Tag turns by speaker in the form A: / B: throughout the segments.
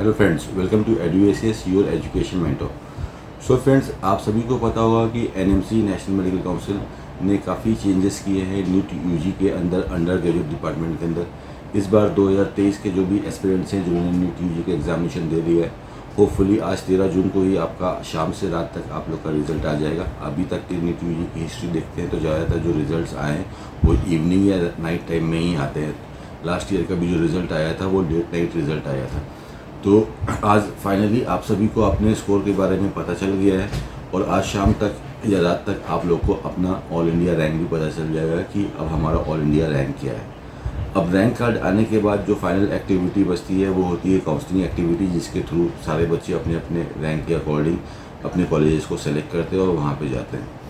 A: Hello friends, welcome to EduACS your education mentor. So friends, आप सभी को पता होगा कि एनएमसी नेशनल मेडिकल काउंसिल ने काफ़ी चेंजेस किए हैं नीट यूजी के अंडर ग्रेजुएट डिपार्टमेंट के अंदर। इस बार 2023 के जो भी एस्पिरेंट्स हैं जिन्होंने नीट यूजी के एग्जामिनेशन दे दिया है, होपफुली आज 13 जून को ही आपका शाम से रात तक आप लोग का रिजल्ट आ जाएगा। अभी तक की नीट यूजी की हिस्ट्री देखते हैं तो ज़्यादातर जो रिजल्ट्स आए हैं वो इवनिंग या नाइट टाइम में ही आते हैं। लास्ट ईयर का भी जो रिज़ल्ट आया था वो लेट नाइट रिज़ल्ट आया था। तो आज फाइनली आप सभी को अपने स्कोर के बारे में पता चल गया है और आज शाम तक या रात तक आप लोग को अपना ऑल इंडिया रैंक भी पता चल जाएगा कि अब हमारा ऑल इंडिया रैंक क्या है। अब रैंक कार्ड आने के बाद जो फाइनल एक्टिविटी बचती है वो होती है काउंसलिंग एक्टिविटी, जिसके थ्रू सारे बच्चे अपने अपने रैंक के अकॉर्डिंग अपने कॉलेजेस को सेलेक्ट करते हैं और वहाँ पे जाते हैं।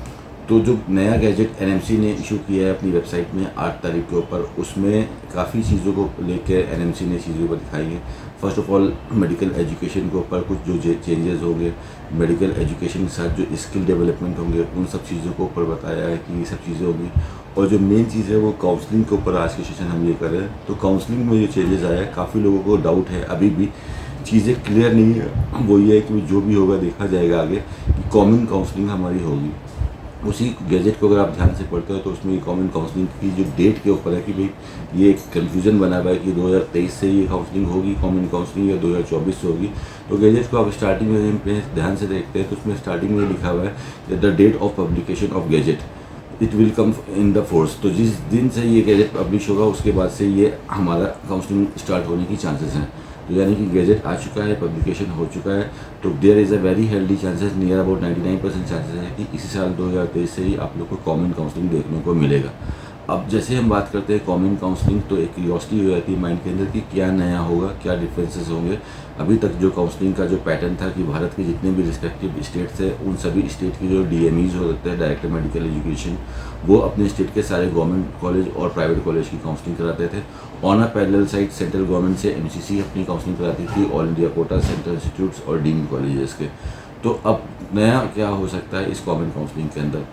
A: तो जो नया गैजेट एनएमसी ने इशू किया है अपनी वेबसाइट में 8 तारीख के ऊपर, उसमें काफ़ी चीज़ों को लेकर एनएमसी ने चीज़ों को दिखाई है। First of all medical education के ऊपर कुछ जो चेंजेस होंगे, मेडिकल एजुकेशन के साथ जो स्किल डेवलपमेंट होंगे उन सब चीज़ों को ऊपर बताया है कि ये सब चीज़ें होंगी। और जो मेन चीज़ है वो काउंसलिंग के ऊपर आज के सेशन हम ये कर रहे हैं। तो काउंसलिंग में जो चेंजेस आया है, काफ़ी लोगों को डाउट है, अभी भी चीज़ें क्लियर नहीं है। वो ये है कि जो भी होगा देखा जाएगा आगे कि कॉमन काउंसलिंग हमारी होगी। उसी गैजेट को अगर आप ध्यान से पढ़ते हो तो उसमें कॉमन काउंसलिंग की जो डेट के ऊपर है कि भाई ये एक कन्फ्यूज़न बना हुआ है कि 2023 से ये काउंसलिंग होगी कॉमन काउंसलिंग या 2024 से होगी। तो गैजेट को आप स्टार्टिंग में ध्यान से देखते हैं तो उसमें स्टार्टिंग में लिखा हुआ है the date of publication of gazette it will come in the force. तो जिस दिन से ये गैजेट पब्लिश होगा उसके बाद से ये हमारा काउंसलिंग स्टार्ट होने की चांसेस हैं। तो यानी कि गैजेट आ चुका है, पब्लिकेशन हो चुका है, तो there is a very healthy chances, near about 99% chances है कि इसी साल 2023 से ही आप लोग को कॉमन काउंसलिंग देखने को मिलेगा। अब जैसे हम बात करते हैं कॉमन काउंसलिंग, तो एक क्यूरियोसिटी हो जाती है माइंड के अंदर कि क्या नया होगा, क्या डिफरेंसेस होंगे। अभी तक जो काउंसलिंग का जो पैटर्न था कि भारत के जितने भी रिस्पेक्टिव स्टेट्स हैं उन सभी स्टेट की जो डीएमईज होते हैं, डायरेक्टर मेडिकल एजुकेशन, वो अपने स्टेट के सारे गवर्नमेंट कॉलेज और प्राइवेट कॉलेज की काउंसलिंग कराते थे। On a parallel side central government से एमसीसी अपनी काउंसलिंग कराती थी, all India quota, central institutes और डीम्ड कॉलेजेस के। तो अब नया क्या हो सकता है इस कॉमन काउंसलिंग के अंदर,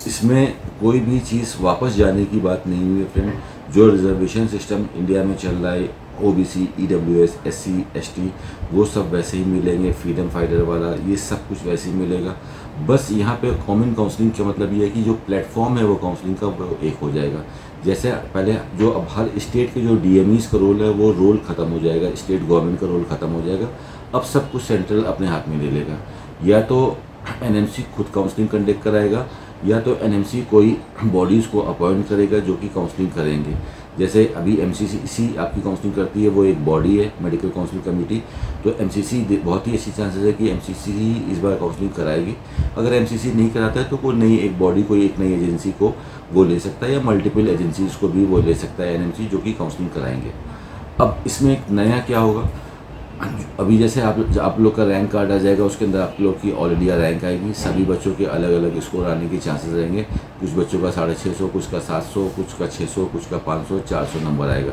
A: इसमें कोई भी चीज़ वापस जाने की बात नहीं हुई है फ्रेंड। जो रिजर्वेशन सिस्टम इंडिया में चल रहा है, ओबीसी, ईडब्ल्यूएस, एससी, एसटी, वो सब वैसे ही मिलेंगे। फ्रीडम फाइटर वाला ये सब कुछ वैसे ही मिलेगा। बस यहाँ पे कॉमन काउंसलिंग का मतलब ये है कि जो प्लेटफॉर्म है वो काउंसलिंग का वो एक हो जाएगा। जैसे पहले जो अब हर स्टेट के जो डीएमईज का रोल है वो रोल ख़त्म हो जाएगा, स्टेट गवर्नमेंट का रोल ख़त्म हो जाएगा। अब सब कुछ सेंट्रल अपने हाथ में ले लेगा। या तो एनएमसी खुद काउंसलिंग कंडक्ट कराएगा या तो एनएमसी कोई बॉडीज़ को अपॉइंट करेगा जो कि काउंसलिंग करेंगे। जैसे अभी एमसीसी आपकी काउंसलिंग करती है, वो एक बॉडी है, मेडिकल काउंसलिंग कमेटी। तो एमसीसी बहुत ही अच्छी चांसेस है कि एमसीसी ही इस बार काउंसलिंग कराएगी। अगर एमसीसी नहीं कराता है तो कोई नई एक बॉडी, कोई एक नई एजेंसी को वो ले सकता है या मल्टीपल एजेंसीज को भी वो ले सकता है एनएमसी, जो कि काउंसलिंग कराएंगे। अब इसमें एक नया क्या होगा, अभी जैसे आप लोग का रैंक कार्ड आ जाएगा, उसके अंदर आप लोग की ऑल इंडिया रैंक आएगी। सभी बच्चों के अलग अलग स्कोर आने के चांसेस रहेंगे। कुछ बच्चों का 650, कुछ का 700, कुछ का 600, कुछ का 500, 400 नंबर आएगा।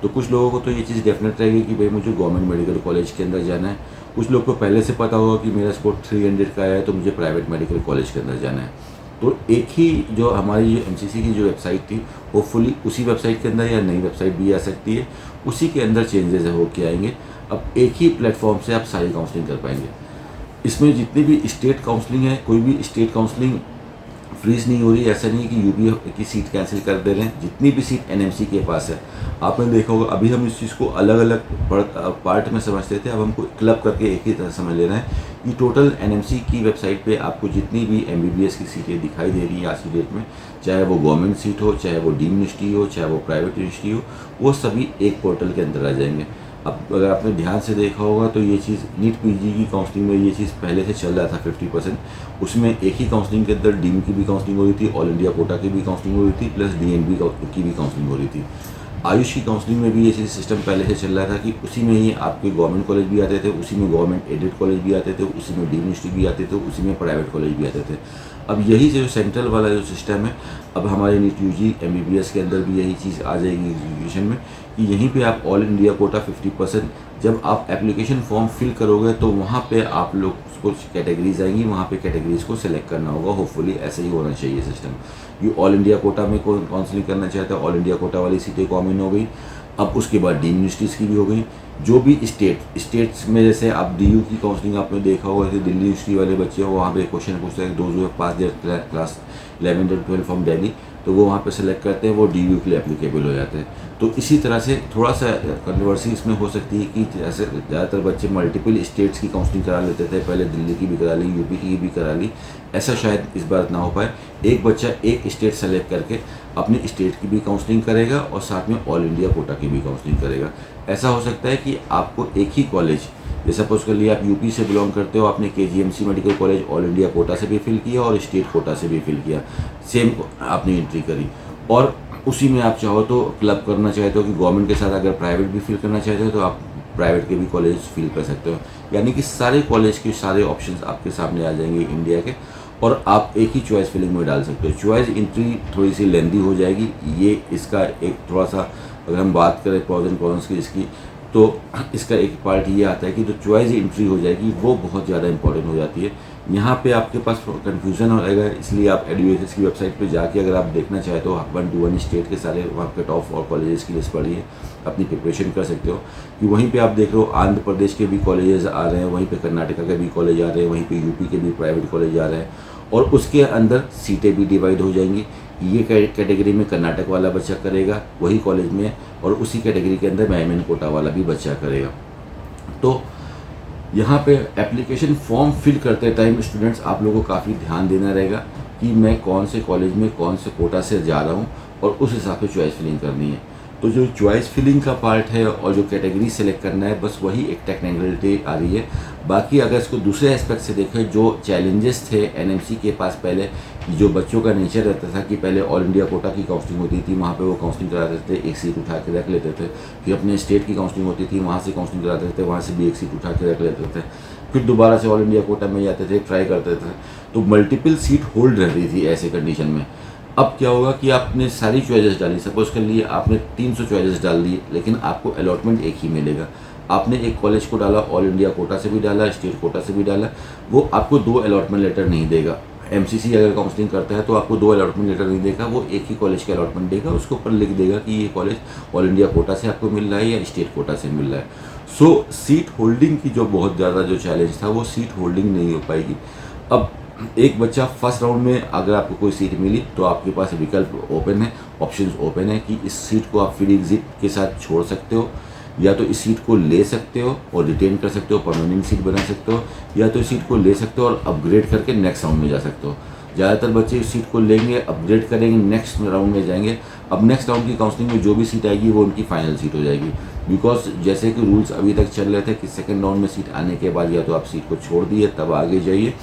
A: तो कुछ लोगों को तो ये चीज़ डेफिनेट रहेगी कि भाई मुझे गवर्नमेंट मेडिकल कॉलेज के अंदर जाना है। कुछ लोग को पहले से पता होगा कि मेरा स्कोर 300 का आया है तो मुझे प्राइवेट मेडिकल कॉलेज के अंदर जाना है। तो एक ही जो हमारी जो एमसीसी की जो वेबसाइट थी, होपफुली उसी वेबसाइट के अंदर या नई वेबसाइट भी आ सकती है, उसी के अंदर चेंजेस हो के आएंगे। अब एक ही प्लेटफॉर्म से आप सारी काउंसलिंग कर पाएंगे। इसमें जितनी भी स्टेट काउंसलिंग है, कोई भी स्टेट काउंसलिंग फ्रीज नहीं हो रही। ऐसा नहीं है कि यूपी की सीट कैंसिल कर दे रहे हैं। जितनी भी सीट एनएमसी के पास है, आपने देखा होगा अभी हम इस चीज़ को अलग अलग पार्ट में समझते थे, अब हमको क्लब करके एक ही तरह समझ लेना है कि टोटल एनएमसी की वेबसाइट पे आपको जितनी भी एमबीबीएस की सीटें दिखाई दे रही हैं आज की डेट में, चाहे वो गवर्नमेंट सीट हो, चाहे वो डीम्ड यूनिवर्सिटी हो, चाहे वो प्राइवेट यूनिवर्सिटी हो, वो सभी एक पोर्टल के अंदर आ जाएंगे। अब अगर आपने ध्यान से देखा होगा तो ये चीज़ नीट पीजी की काउंसलिंग में ये चीज़ पहले से चल रहा था 50%। उसमें एक ही काउंसलिंग के अंदर डीम की भी काउंसलिंग हो रही थी, ऑल इंडिया कोटा की भी काउंसलिंग हो रही थी, प्लस डीएनबी की भी काउंसलिंग हो रही थी। आयुष की काउंसलिंग में भी ये चीज़ सिस्टम पहले से चल रहा था कि उसी में ही आपके गवर्नमेंट कॉलेज भी आते थे, उसी में गवर्नमेंट एडेड कॉलेज भी आते थे, उसी में डीम्ड यूनिवर्सिटी भी आते थे, उसी में प्राइवेट कॉलेज भी आते थे। अब यही जो सेंट्रल वाला जो सिस्टम है, अब हमारे नीट यूजी एमबीबीएस के अंदर भी यही चीज़ आ जाएगी एजुकेशन में कि यहीं पे आप ऑल इंडिया कोटा 50%, जब आप एप्लीकेशन फॉर्म फिल करोगे तो वहाँ पे आप लोग को कैटेगरीज आएंगी, वहाँ पे कैटेगरीज को सिलेक्ट करना होगा। होपफुली ऐसे ही होना चाहिए सिस्टम। ये ऑल इंडिया कोटा में काउंसलिंग करना चाहता है, ऑल इंडिया कोटा वाली सीटें कॉमन हो गई। अब उसके बाद डीम्ड यूनिवर्सिटीज़ की भी हो गई। जो भी स्टेट्स में जैसे आप डीयू की काउंसलिंग आपने देखा होगा कि दिल्ली यूनिवर्सिटी वाले बच्चे हो, वहाँ पे क्वेश्चन पूछते हैं, those who have pass their class 11 और 12 फ्रॉम दिल्ली, तो वो वहाँ पे सेलेक्ट करते हैं, वो डीयू के लिए एप्लीकेबल हो जाते हैं। तो इसी तरह से थोड़ा सा कंट्रोवर्सी इसमें हो सकती है कि जैसे ज़्यादातर बच्चे मल्टीपल स्टेट्स की काउंसलिंग करा लेते थे, पहले दिल्ली की भी करा ली, यूपी की भी करा ली, ऐसा शायद इस बार ना हो पाए। एक बच्चा एक स्टेट सेलेक्ट करके अपनी स्टेट की भी काउंसलिंग करेगा और साथ में ऑल इंडिया कोटा की भी काउंसलिंग करेगा। ऐसा हो सकता है कि आपको एक ही कॉलेज, जैसे सपोज कर लिए आप यूपी से बिलोंग करते हो, आपने KGMC medical college all India quota से भी फिल किया और स्टेट कोटा से भी फिल किया, सेम आपने एंट्री करी, और उसी में आप चाहो तो क्लब करना चाहते हो कि गवर्नमेंट के साथ अगर प्राइवेट भी फिल करना चाहते हो तो आप प्राइवेट के भी कॉलेज फिल कर सकते हो। यानी कि सारे कॉलेज के सारे ऑप्शंस आपके सामने आ जाएंगे इंडिया के, और आप एक ही चॉइस फिलिंग में डाल सकते हो। चॉइस एंट्री थोड़ी सी लेंदी हो जाएगी, ये इसका एक थोड़ा सा, अगर हम बात करें प्रॉज एंड कॉन्स की इसकी, तो इसका एक पार्ट ये आता है कि जो चॉइस एंट्री हो जाएगी वो बहुत ज़्यादा इंपॉर्टेंट हो जाती है। यहाँ पे आपके पास कन्फ्यूज़न रहेगा, इसलिए आप एडुकेशन की वेबसाइट पे जाके अगर आप देखना चाहें तो 1 to 1 स्टेट के सारे वहाँ पे टॉप और कॉलेजेस की लिस्ट पड़ी है, अपनी प्रिपरेशन कर सकते हो। कि वहीं पे आप देख रहे हो आंध्र प्रदेश के भी कॉलेजेस आ रहे हैं, वहीं पे कर्नाटका के भी कॉलेज आ रहे हैं, वहीं पे यूपी के भी प्राइवेट कॉलेज आ रहे हैं, और उसके अंदर सीटें भी डिवाइड हो जाएंगी। ये कैटेगरी में कर्नाटक वाला बच्चा करेगा वही कॉलेज में, और उसी कैटेगरी के अंदर मैमन कोटा वाला भी बच्चा करेगा। तो यहाँ पे एप्लीकेशन फॉर्म फिल करते टाइम स्टूडेंट्स आप लोगों को काफ़ी ध्यान देना रहेगा कि मैं कौन से कॉलेज में कौन से कोटा से जा रहा हूँ, और उस हिसाब से चॉइस फिलिंग करनी है। तो जो चॉइस फिलिंग का पार्ट है और जो कैटेगरी सेलेक्ट करना है, बस वही एक टेक्निकलिटी आ रही है। बाकी अगर इसको दूसरे एस्पेक्ट से देखें, जो चैलेंजेस थे एनएमसी के पास पहले, जो बच्चों का नेचर रहता था कि पहले ऑल इंडिया कोटा की काउंसलिंग होती थी, वहाँ पे वो काउंसलिंग कराते थे, एक सीट उठा के रख लेते थे, फिर अपने स्टेट की काउंसलिंग होती थी, वहाँ से काउंसलिंग कराते थे, वहाँ से भी एक सीट उठा के रख लेते थे, फिर दोबारा से ऑल इंडिया कोटा में जाते थे, ट्राई करते थे, तो मल्टीपल सीट होल्ड रह रही थी ऐसे कंडीशन में। अब क्या होगा कि आपने सारी चॉइसेस डाली, सपोज कर लिए आपने 300 चॉइसेस डाल दी, लेकिन आपको अलॉटमेंट एक ही मिलेगा। आपने एक कॉलेज को डाला, ऑल इंडिया कोटा से भी डाला, स्टेट कोटा से भी डाला, वो आपको 2 अलॉटमेंट लेटर नहीं देगा। एमसीसी अगर काउंसलिंग करता है तो आपको 2 अलॉटमेंट लेटर नहीं देगा, वो एक ही कॉलेज का अलॉटमेंट देगा, उसके ऊपर लिख देगा कि ये कॉलेज ऑल इंडिया कोटा से आपको मिल रहा है या स्टेट कोटा से मिल रहा है। सो सीट होल्डिंग की जो बहुत ज़्यादा जो चैलेंज था, वो सीट होल्डिंग नहीं हो पाएगी। अब एक बच्चा फर्स्ट राउंड में अगर आपको कोई सीट मिली तो आपके पास विकल्प ओपन है, ऑप्शंस ओपन है कि इस सीट को आप फ्री एग्जिट के साथ छोड़ सकते हो, या तो इस सीट को ले सकते हो और रिटेन कर सकते हो, परमानेंट सीट बना सकते हो, या तो इस सीट को ले सकते हो और अपग्रेड करके नेक्स्ट राउंड में जा सकते हो। ज़्यादातर बच्चे इस सीट को लेंगे, अपग्रेड करेंगे, नेक्स्ट राउंड में जाएंगे। अब नेक्स्ट राउंड की काउंसलिंग में जो भी सीट आएगी वो उनकी फाइनल सीट हो जाएगी, बिकॉज जैसे कि रूल्स अभी तक चल रहे थे कि सेकेंड राउंड में सीट आने के बाद या तो आप सीट को छोड़ दिए तब आगे जाइए,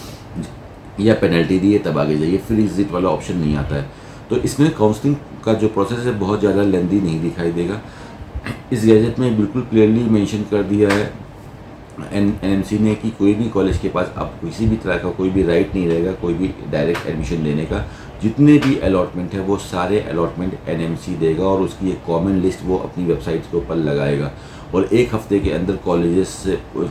A: या पेनल्टी दिए तब आगे जाइए, फ्री एग्जिट वाला ऑप्शन नहीं आता है। तो इसमें काउंसलिंग का जो प्रोसेस है बहुत ज़्यादा लेंदी नहीं दिखाई देगा। इस गैजेट में बिल्कुल क्लियरली मेंशन कर दिया है एनएमसी ने कि कोई भी कॉलेज के पास अब किसी भी तरह का कोई भी राइट नहीं रहेगा कोई भी डायरेक्ट एडमिशन लेने का। जितने भी अलॉटमेंट है वो सारे अलॉटमेंट एनएमसी देगा, और उसकी एक कॉमन लिस्ट वो अपनी वेबसाइट के ऊपर लगाएगा, और 1 हफ्ते के अंदर कॉलेजेस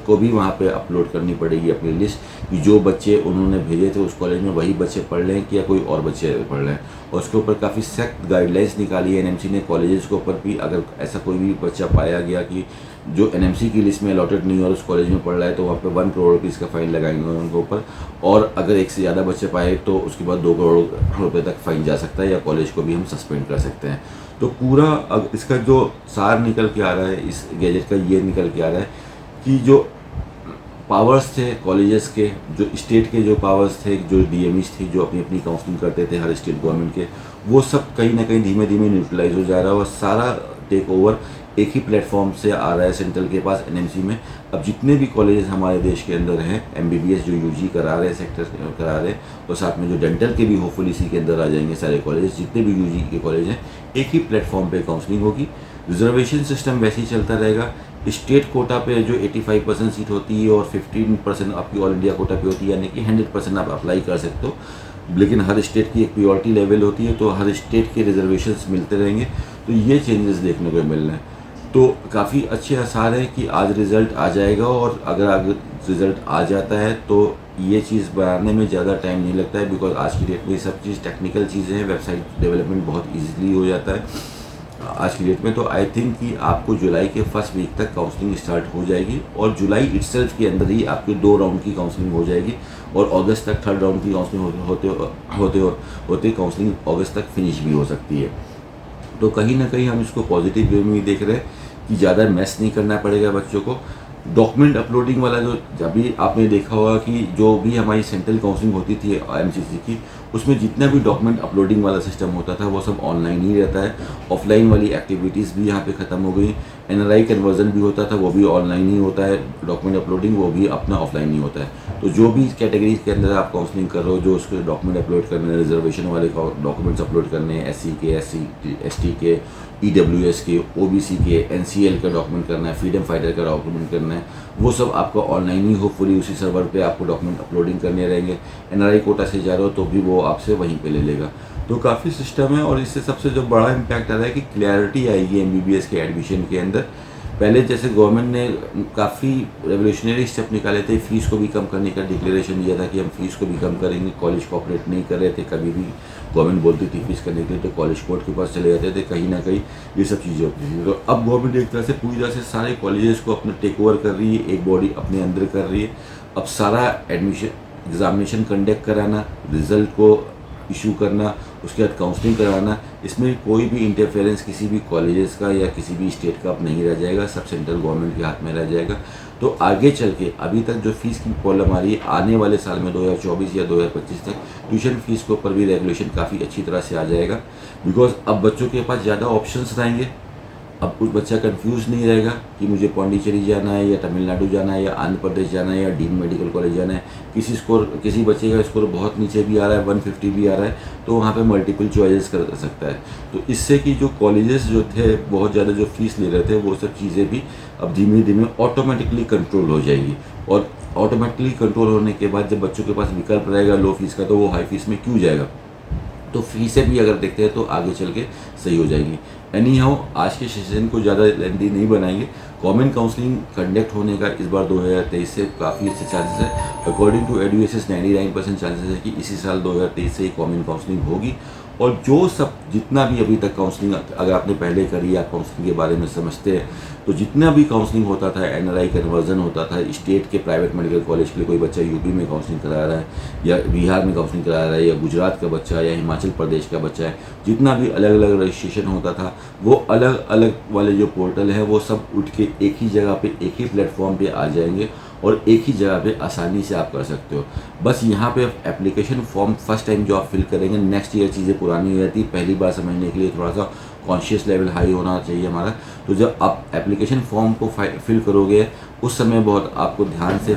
A: को भी वहाँ पे अपलोड करनी पड़ेगी अपनी लिस्ट कि जो बच्चे उन्होंने भेजे थे उस कॉलेज में वही बच्चे पढ़ रहे हैं कि या कोई और बच्चे पढ़ रहे हैं। और उसके ऊपर काफ़ी सख्त गाइडलाइंस निकाली है एनएमसी ने कॉलेजेस के ऊपर भी। अगर ऐसा कोई भी बच्चा पाया गया कि जो एनएमसी की लिस्ट में अलॉटेड नहीं और उस कॉलेज में पढ़ रहा है तो वहाँ पे 1 करोड़ रुपीज़ का फाइन लगाएंगे उनके ऊपर, और अगर एक से ज़्यादा बच्चे पाए तो उसके बाद 2 करोड़ रुपये तक फाइन जा सकता है, या कॉलेज को भी हम सस्पेंड कर सकते हैं। तो पूरा अब इसका जो सार निकल के आ रहा है इस गैजेट का, ये निकल के आ रहा है कि जो पावर्स थे कॉलेजेस के, जो स्टेट के जो पावर्स थे, जो डीएमईज थे जो अपनी अपनी काउंसलिंग करते थे हर स्टेट गवर्नमेंट के, वो सब कहीं ना कहीं धीमे धीमे न्यूट्रलाइज हो जा रहा है, और सारा टेक ओवर एक ही प्लेटफॉर्म से आ रहा है सेंट्रल के पास एनएमसी में। अब जितने भी कॉलेजेस हमारे देश के अंदर हैं, एमबीबीएस जो यूजी करा रहे हैं, सेक्टर करा रहे हैं, और साथ में जो डेंटल के भी होपफुली इसी के अंदर आ जाएंगे सारे कॉलेजेस, जितने भी यूजी के कॉलेज हैं, एक ही प्लेटफॉर्म पे काउंसलिंग होगी। रिजर्वेशन सिस्टम वैसे ही चलता रहेगा। स्टेट कोटा पे जो 85% सीट होती है और 15% आपकी ऑल इंडिया कोटा पे होती है, यानी कि 100% आप अप्लाई कर सकते हो, लेकिन हर स्टेट की एक प्रियोरिटी लेवल होती है, तो हर स्टेट के रिजर्वेशंस मिलते रहेंगे। तो ये चेंजेस देखने को मिल रहे हैं, तो काफ़ी अच्छे आसार हैं कि आज रिज़ल्ट आ जाएगा, और अगर रिज़ल्ट आ जाता है तो ये चीज़ बनाने में ज़्यादा टाइम नहीं लगता है, बिकॉज आज की डेट में ये सब चीज़ टेक्निकल चीज़ें हैं, वेबसाइट डेवलपमेंट बहुत ईजीली हो जाता है। आज की डेट में। तो आई थिंक कि आपको जुलाई के फर्स्ट वीक तक काउंसलिंग स्टार्ट हो जाएगी और जुलाई इटसेल्फ के अंदर ही आपके 2 राउंड की काउंसलिंग हो जाएगी और अगस्त तक 3rd राउंड की काउंसलिंग होते काउंसलिंग अगस्त तक फिनिश भी हो सकती है। तो कहीं ना कहीं हम इसको पॉजिटिव वे में ही देख रहे हैं कि ज़्यादा मैस नहीं करना पड़ेगा बच्चों को। डॉक्यूमेंट अपलोडिंग वाला जो अभी आपने देखा होगा कि जो भी हमारी सेंट्रल काउंसलिंग होती थी एमसीसी की, उसमें जितना भी डॉक्यूमेंट अपलोडिंग वाला सिस्टम होता था वो सब ऑनलाइन ही रहता है। ऑफलाइन वाली एक्टिविटीज़ भी यहाँ पे ख़त्म हो गई। एनआरआई कन्वर्जन भी होता था वो भी ऑनलाइन ही होता है, डॉक्यूमेंट अपलोडिंग वो भी अपना ऑफलाइन ही होता है। तो जो भी कैटेगरीज के अंदर आप काउंसलिंग कर रहे हो, जो उसके डॉक्यूमेंट अपलोड करने हैं, रिजर्वेशन वाले डॉक्यूमेंट्स अपलोड करने हैं, एससी के, एसटी के, ईडब्ल्यूएस के, ओबीसी के, एनसीएल का डॉक्यूमेंट करना है, फ्रीडम फाइटर का डॉक्यूमेंट करना है, वो सब आपको ऑनलाइन ही होपफुली उसी सर्वर पे आपको डॉक्यूमेंट अपलोडिंग करने रहेंगे। एनआरआई कोटा से जा रहे हो तो भी वो आपसे वहीं पे ले लेगा। तो काफ़ी सिस्टम है और इससे सबसे जो बड़ा इम्पैक्ट आ रहा है कि क्लैरिटी आएगी एमबीबीएस के एडमिशन के अंदर। पहले जैसे गवर्नमेंट ने काफ़ी रेवोल्यूशनरी स्टेप निकाले थे, फीस को भी कम करने का डिक्लेरेशन दिया था कि हम फीस को भी कम करेंगे। कॉलेज कोऑपरेट नहीं कर रहे थे, कभी भी गवर्नमेंट बोलती थी फीस करने के लिए तो कॉलेज कोर्ट के पास चले जाते थे, कहीं ना कहीं ये सब चीज़ें होती थी। तो अब गवर्नमेंट एक तरह से पूरी तरह से सारे कॉलेजेस को अपना टेक ओवर कर रही है, एक बॉडी अपने अंदर कर रही है। अब सारा एडमिशन एग्जामिनेशन कंडक्ट कराना, रिजल्ट को इशू करना, उसके बाद काउंसलिंग कराना, इसमें कोई भी इंटरफेरेंस किसी भी कॉलेजेस का या किसी भी स्टेट का अब नहीं रह जाएगा, सब सेंट्रल गवर्नमेंट के हाथ में रह जाएगा। तो आगे चल के अभी तक जो फीस की प्रॉब्लम आ रही है, आने वाले साल में 2024 या 2025 तक ट्यूशन फीस के ऊपर भी रेगुलेशन काफ़ी अच्छी तरह से आ जाएगा। बिकॉज अब बच्चों के पास ज़्यादा ऑप्शंस रहेंगे। अब कुछ बच्चा कंफ्यूज नहीं रहेगा कि मुझे पौंडीचेरी जाना है या तमिलनाडु जाना है या आंध्र प्रदेश जाना है या डीम्ड मेडिकल कॉलेज जाना है। किसी बच्चे का स्कोर बहुत नीचे भी आ रहा है, 150 भी आ रहा है, तो वहाँ पे मल्टीपल चॉइसेस कर सकता है। तो इससे कि जो कॉलेजेस जो थे बहुत ज़्यादा जो फीस ले रहे थे, वो सब चीज़ें भी अब धीमे धीमे ऑटोमेटिकली कंट्रोल हो जाएगी। और ऑटोमेटिकली कंट्रोल होने के बाद जब बच्चों के पास विकल्प रहेगा लो फीस का, तो वो हाई फीस में क्यों जाएगा। तो फीसें भी अगर देखते हैं तो आगे चल के सही हो जाएगी। एनी हाउ आज के सेशन को ज़्यादा लेंथी नहीं बनाएंगे। गवर्नमेंट काउंसलिंग कंडक्ट होने का इस बार 2023 से काफ़ी अच्छे चांसेस है। अकॉर्डिंग टू एडुएसिस 99% चांसेस है कि इसी साल 2023 से ही गवर्नमेंट काउंसलिंग होगी। और जो सब जितना भी अभी तक काउंसलिंग अगर आपने पहले करी, आप काउंसलिंग के बारे में समझते हैं, तो जितना भी काउंसलिंग होता था, एनआरआई कन्वर्जन होता था, स्टेट के प्राइवेट मेडिकल कॉलेज के लिए कोई बच्चा यूपी में काउंसलिंग करा रहा है या बिहार में काउंसलिंग करा रहा है या गुजरात का बच्चा या हिमाचल प्रदेश का बच्चा है, जितना भी अलग अलग रजिस्ट्रेशन होता था, वो अलग अलग वाले जो पोर्टल है वो सब उठ के एक ही जगह पे, एक ही प्लेटफॉर्म पे आ जाएंगे और एक ही जगह पे आसानी से आप कर सकते हो। बस यहाँ पे एप्लीकेशन फॉर्म फर्स्ट टाइम जो आप फिल करेंगे, नेक्स्ट ईयर चीज़ें पुरानी हो जाती है। पहली बार समझने के लिए थोड़ा सा कॉन्शियस लेवल हाई होना चाहिए हमारा। तो जब आप एप्लीकेशन फॉर्म को फिल करोगे, उस समय बहुत आपको ध्यान से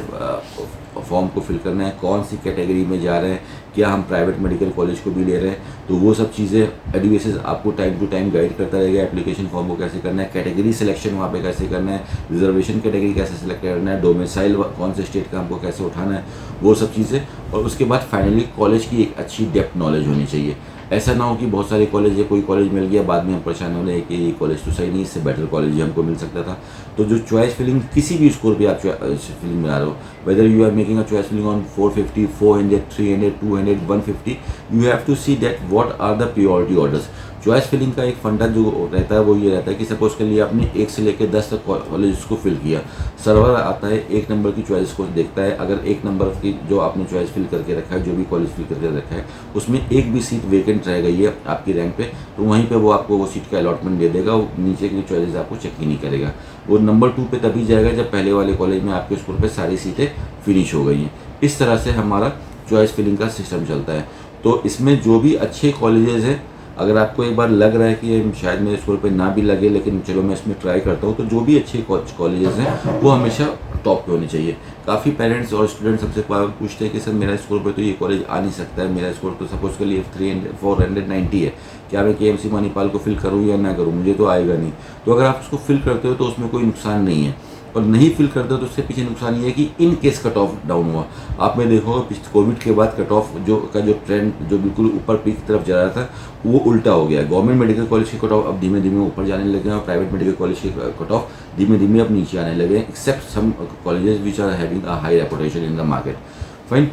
A: फॉर्म को फिल करना है, कौन सी कैटेगरी में जा रहे हैं, क्या हम प्राइवेट मेडिकल कॉलेज को भी ले रहे हैं, तो वो सब चीज़ें एडुएसिस आपको टाइम टू टाइम गाइड करता रहेगा। एप्लीकेशन फॉर्म को कैसे करना है, कैटेगरी सिलेक्शन वहाँ पे कैसे करना है, रिजर्वेशन कैटेगरी कैसे सिलेक्ट करना है, डोमिसाइल कौन से स्टेट का हमको कैसे उठाना है, वो सब चीज़ें। और उसके बाद फाइनली कॉलेज की एक अच्छी डेप्थ नॉलेज होनी चाहिए। ऐसा ना हो कि बहुत सारे कॉलेज है, कोई कॉलेज मिल गया, बाद में हम परेशान हो रहे हैं कि ये कॉलेज तो सही नहीं, इससे बेटर कॉलेज हमको मिल सकता था। तो जो चॉइस फिलिंग किसी भी स्कोर पे आप फिलिंग बना रहे हो, whether you are making a choice filling on 450, 400, 300, 200, 150, you have to see that what are the priority orders. Choice filling का एक फंडा जो रहता है वो ये रहता है कि सपोज के लिए आपने 1 से लेकर 10 तक कॉलेज को फिल किया, सर्वर आता है 1 नंबर की चॉइस को देखता है। अगर 1 नंबर की जो आपने चॉइस फिल करके रखा है, जो भी कॉलेज फिल करके रखा है, उसमें एक भी सीट वेकेंट रह गई है आपकी रैंक पे, तो वहीं पे वो आपको वो सीट का अलॉटमेंट दे देगा। वो नीचे की चॉइसेस आपको चेक ही नहीं करेगा। वो नंबर 2 पे तभी जाएगा जब पहले वाले कॉलेज में आपके स्कोर पे सारी सीटें फिनिश हो गई हैं। इस तरह से हमारा चॉइस फिलिंग का सिस्टम चलता है। तो इसमें जो भी अच्छे कॉलेजेस हैं, अगर आपको एक बार लग रहा है कि शायद मेरे स्कोर पे ना भी लगे लेकिन चलो मैं इसमें ट्राई करता हूँ, तो जो भी अच्छे कॉलेजेस हैं वो हमेशा टॉप पे होने चाहिए। काफ़ी पेरेंट्स और स्टूडेंट्स हमसे पूछते हैं कि सर मेरा स्कोर पे तो ये कॉलेज आ नहीं सकता है, मेरा स्कोर तो सपोज के लिए 490 है, क्या मैं KMC मणिपाल को फिल करूँ या ना करूँ, मुझे तो आएगा नहीं। तो अगर आप उसको फिल करते हो तो उसमें कोई नुकसान नहीं है, और नहीं फिल करते हो तो उसके पीछे नुकसान ये है कि in case cut off down हुआ। आपने देखो कोविड के बाद कट ऑफ जो ट्रेंड जो बिल्कुल ऊपर पीक की तरफ जा रहा था, वो उल्टा हो गया। गवर्नमेंट मेडिकल कॉलेज के कट ऑफ अब धीमे धीमे ऊपर जाने लगे हैं और प्राइवेट मेडिकल कॉलेज के कट ऑफ धीमे धीमे अब नीचे आने लगे हैं, except some colleges which are having a high reputation in the market. Fine,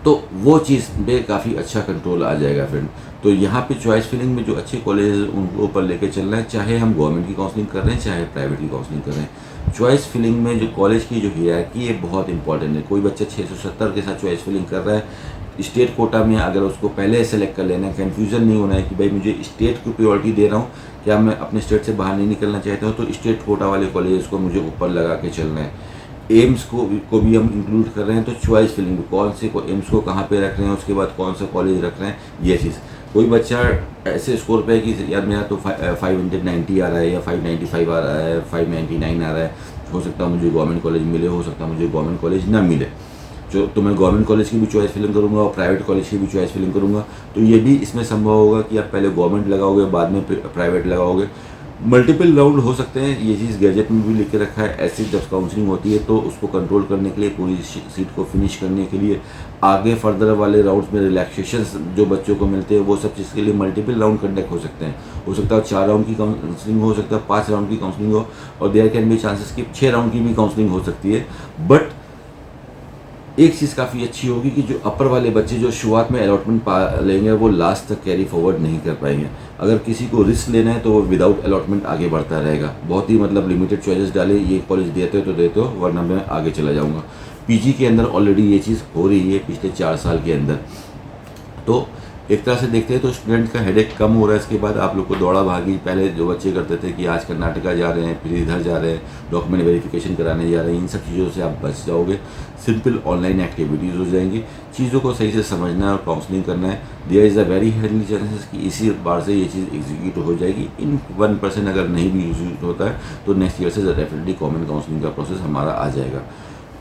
A: तो वो चीज़ पे काफ़ी अच्छा कंट्रोल आ जाएगा फ्रेंड। तो यहाँ पे चॉइस फिलिंग में जो अच्छे कॉलेज उनको ऊपर लेके चलना है, चाहे हम गवर्नमेंट की काउंसलिंग कर रहे हैं चाहे प्राइवेट की काउंसलिंग कर रहे हैं। चॉइस फिलिंग में जो कॉलेज की जो हियरार्की है बहुत इंपॉर्टेंट है। कोई बच्चा 670 के साथ चॉइस फिलिंग कर रहा है स्टेट कोटा में, अगर उसको पहले सेलेक्ट कर लेना है, कन्फ्यूजन नहीं होना है कि भाई मुझे स्टेट को प्रायोरिटी दे रहा हूँ, क्या मैं अपने स्टेट से बाहर नहीं निकलना चाहता हूँ, तो स्टेट कोटा वाले कॉलेज को मुझे ऊपर लगा के चलना है। एम्स को भी हम इंक्लूड कर रहे हैं, तो चॉइस फिलिंग में कौन से एम्स को कहाँ पे रख रहे हैं, उसके बाद कौन सा कॉलेज रख रहे हैं, ये चीज़। कोई बच्चा ऐसे स्कोर पे है कि यार मेरा तो 590 आ रहा है या 595 आ रहा है, 599 आ रहा है, हो सकता है मुझे गवर्नमेंट कॉलेज मिले, हो सकता है मुझे गवर्नमेंट कॉलेज ना मिले। तो मैं गवर्नमेंट कॉलेज की भी चॉइस फिलिंग करूँगा और प्राइवेट कॉलेज की भी चॉइस फिलिंग करूँगा। तो ये भी इसमें संभव होगा कि आप पहले गवर्नमेंट लगाओगे बाद में प्राइवेट लगाओगे। मल्टीपल राउंड हो सकते हैं, ये चीज़ गैजेट में भी लिख के रखा है। ऐसी जब काउंसलिंग होती है तो उसको कंट्रोल करने के लिए, पूरी सीट को फिनिश करने के लिए, आगे फर्दर वाले राउंड्स में रिलैक्सेशंस जो बच्चों को मिलते हैं, वो सब चीज़ के लिए मल्टीपल राउंड कंडक्ट हो सकते हैं। हो सकता है 4 राउंड की काउंसलिंग हो सकता है, 5 राउंड की काउंसलिंग हो, और देयर कैन बी चांसेस कि 6 राउंड की भी काउंसलिंग हो सकती है। बट एक चीज़ काफ़ी अच्छी होगी कि जो अपर वाले बच्चे जो शुरुआत में अलॉटमेंट पा लेंगे वो लास्ट तक कैरी फॉरवर्ड नहीं कर पाएंगे। अगर किसी को रिस्क लेना है तो वो विदाउट अलॉटमेंट आगे बढ़ता रहेगा। बहुत ही मतलब लिमिटेड चॉइसेस डाले, ये कॉलेज देते हो तो देते हो, वरना मैं आगे चला जाऊँगा। पीजी के अंदर ऑलरेडी ये चीज़ हो रही है पिछले 4 साल के अंदर। तो एक तरह से देखते हैं तो स्टूडेंट का हेडेक कम हो रहा है। इसके बाद आप लोग को दौड़ा भागी पहले जो बच्चे करते थे कि आज कर्नाटका जा रहे हैं, फिर इधर जा रहे हैं, डॉक्यूमेंट वेरिफिकेशन कराने जा रहे हैं, इन सब चीज़ों से आप बच जाओगे। सिंपल ऑनलाइन एक्टिविटीज़ हो जाएंगी। चीज़ों को सही से समझना है और काउंसलिंग करना है। There is a very high chances कि इसी बार से ये चीज़ एग्जीक्यूट हो जाएगी। इन 1% अगर नहीं भी एग्जीक्यूट होता है तो नेक्स्ट ईयर से डेफिनेटली कॉमन काउंसलिंग का प्रोसेस हमारा आ जाएगा।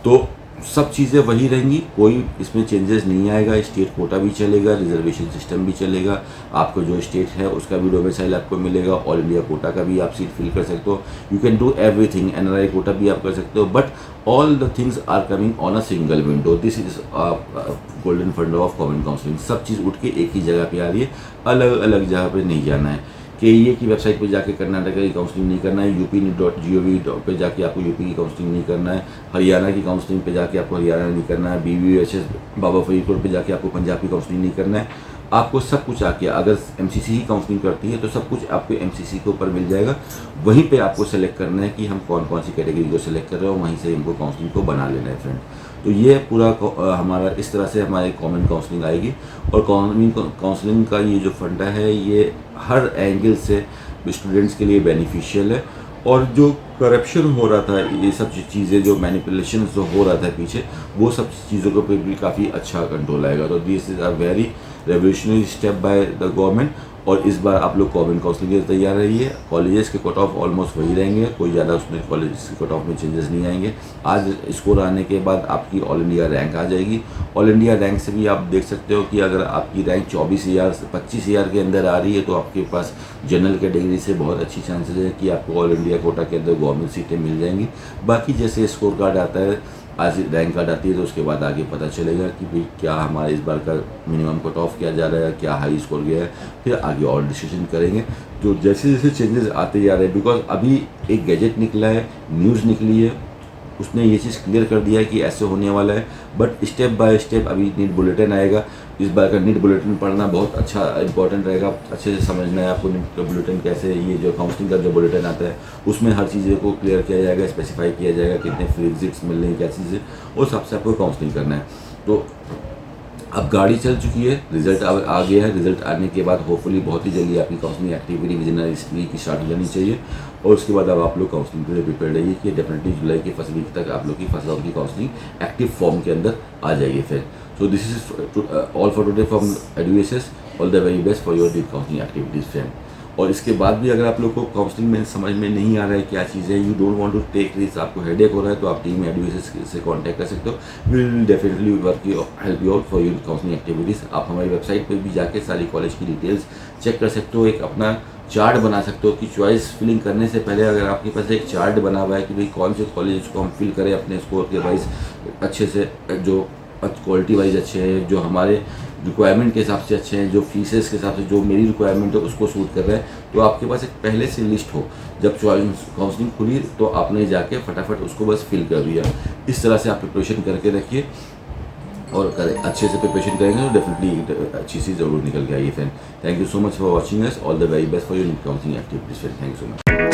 A: तो सब चीज़ें वही रहेंगी, कोई इसमें चेंजेस नहीं आएगा। स्टेट कोटा भी चलेगा, रिजर्वेशन सिस्टम भी चलेगा, आपको जो स्टेट है उसका भी डोमिसाइल आपको मिलेगा, ऑल इंडिया कोटा का भी आप सीट फिल कर सकते हो। You can do everything, NRI quota भी आप कर सकते हो, but all the things are coming on a single window. This is golden fund of common counselling. सब चीज़ उठ के एक ही जगह पे आ रही है, अलग अलग जगह पे नहीं जाना है। KEA की वेबसाइट पे जाके कर्नाटक की काउंसलिंग नहीं करना है, UP.gov पे जाके आपको यूपी की काउंसलिंग नहीं करना है, हरियाणा की काउंसलिंग पे जाके आपको हरियाणा नहीं करना है, BBHS बाबा फरीदपुर पे जाके आपको पंजाब की काउंसलिंग नहीं करना है। आपको सब कुछ आके, अगर MCC ही काउंसलिंग करती है तो सब कुछ आपको MCC के ऊपर मिल जाएगा। वहीं पे आपको सेलेक्ट करना है कि हम कौन कौन सी कैटेगरी को सेलेक्ट कर रहे हो, वहीं से हमको काउंसलिंग को बना लेना है फ्रेंड। तो ये पूरा हमारा इस तरह से हमारी कॉमन काउंसलिंग आएगी। और कॉमन काउंसलिंग का ये जो फंडा है ये हर एंगल से स्टूडेंट्स के लिए बेनिफिशियल है। और जो करप्शन हो रहा था, ये सब चीज़ें जो मैनिपुलेशन जो हो रहा था पीछे, वो सब चीज़ों को पे भी काफ़ी अच्छा कंट्रोल आएगा। तो this is a very revolutionary step by the government. और इस बार आप लोग कॉमन काउंसलिंग के तैयार रहिए। कॉलेजेस के कट ऑफ ऑलमोस्ट वही रहेंगे, कोई ज़्यादा उसमें कॉलेजेस के कट ऑफ में चेंजेस नहीं आएंगे। आज स्कोर आने के बाद आपकी ऑल इंडिया रैंक आ जाएगी। ऑल इंडिया रैंक से भी आप देख सकते हो कि अगर आपकी रैंक 24,000 से 25,000 के अंदर आ रही है तो आपके पास जनरल कैटेगरी से बहुत अच्छी चांसेस है कि आपको ऑल इंडिया कोटा के अंदर गवर्नमेंट सीटें मिल जाएंगी। बाकी जैसे स्कोर कार्ड आता है, आज रैंक कार्ड आती है, तो उसके बाद आगे पता चलेगा कि भाई क्या हमारा इस बार का मिनिमम कट ऑफ किया जा रहा है, क्या हाई स्कोर गया है, फिर आगे और डिसीजन करेंगे। तो जैसे जैसे चेंजेस आते जा रहे हैं, बिकॉज अभी एक गैजेट निकला है, न्यूज़ निकली है, उसने ये चीज़ क्लियर कर दिया है कि ऐसे होने वाला है। बट स्टेप बाय स्टेप अभी नीट बुलेटिन आएगा। इस बार का नीट बुलेटिन पढ़ना बहुत अच्छा इंपॉर्टेंट रहेगा। अच्छे से समझना है आपको नीट का बुलेटिन कैसे, ये जो काउंसलिंग का जो बुलेटिन आता है उसमें हर चीज़ें को क्लियर किया जाएगा, स्पेसिफाई किया जाएगा कितने फ्री एग्जिट्स मिल रहे हैं, क्या चीज़ें, उस हिसाब से आपको काउंसलिंग करना है। तो अब गाड़ी चल चुकी है, रिजल्ट अब आ गया है। रिजल्ट आने के बाद होपफुली बहुत ही जल्दी आपकी काउंसलिंग एक्टिविटी विदिन इस वीक की स्टार्ट हो जानी चाहिए। और उसके बाद अब आप लोग काउंसलिंग के लिए प्रिपेयर रहिए कि डेफिनेटली जुलाई के फर्स्ट वीक तक आप लोग की फर्स्ट राउंड की काउंसलिंग एक्टिव फॉर्म के अंदर आ जाएगी फिर। So this is all for today from EduACS। All the very best for your deep counselling activities friend. और इसके बाद भी अगर आप लोग को काउंसलिंग में समझ में नहीं आ रहा है क्या चीज़ है, you don't want to take risk, आपको हेडेक हो रहा है, तो आप टीम EduACS से कांटेक्ट कर सकते हो। We will definitely work help you out for your counselling activities. आप हमारी वेबसाइट पे भी जाके सारी कॉलेज की डिटेल्स चेक कर सकते हो, एक अपना चार्ट बना सकते हो कि चॉइस फिलिंग करने से पहले अगर आपके पास एक चार्ट बना हुआ है कि भाई कौन से कॉलेज को हम फिल करें अपने स्कोर के वाइज अच्छे से, जो क्वालिटी वाइज अच्छे हैं, जो हमारे रिक्वायरमेंट के हिसाब से अच्छे हैं, जो फीसेस के हिसाब से जो मेरी रिक्वायरमेंट है उसको सूट कर रहे हैं, तो आपके पास एक पहले से लिस्ट हो। जब चॉइस काउंसलिंग खुली तो आपने जाके फटाफट उसको बस फिल कर दिया। इस तरह से आप प्रिपरेशन करके रखिए। और अच्छे से प्रिपरेशन करेंगे तो डेफिनेटली अच्छी सी ज़रूर निकल के आइए friend. Thank you so much for watching us. All the very best for your counselling activities friend. Thank you so much.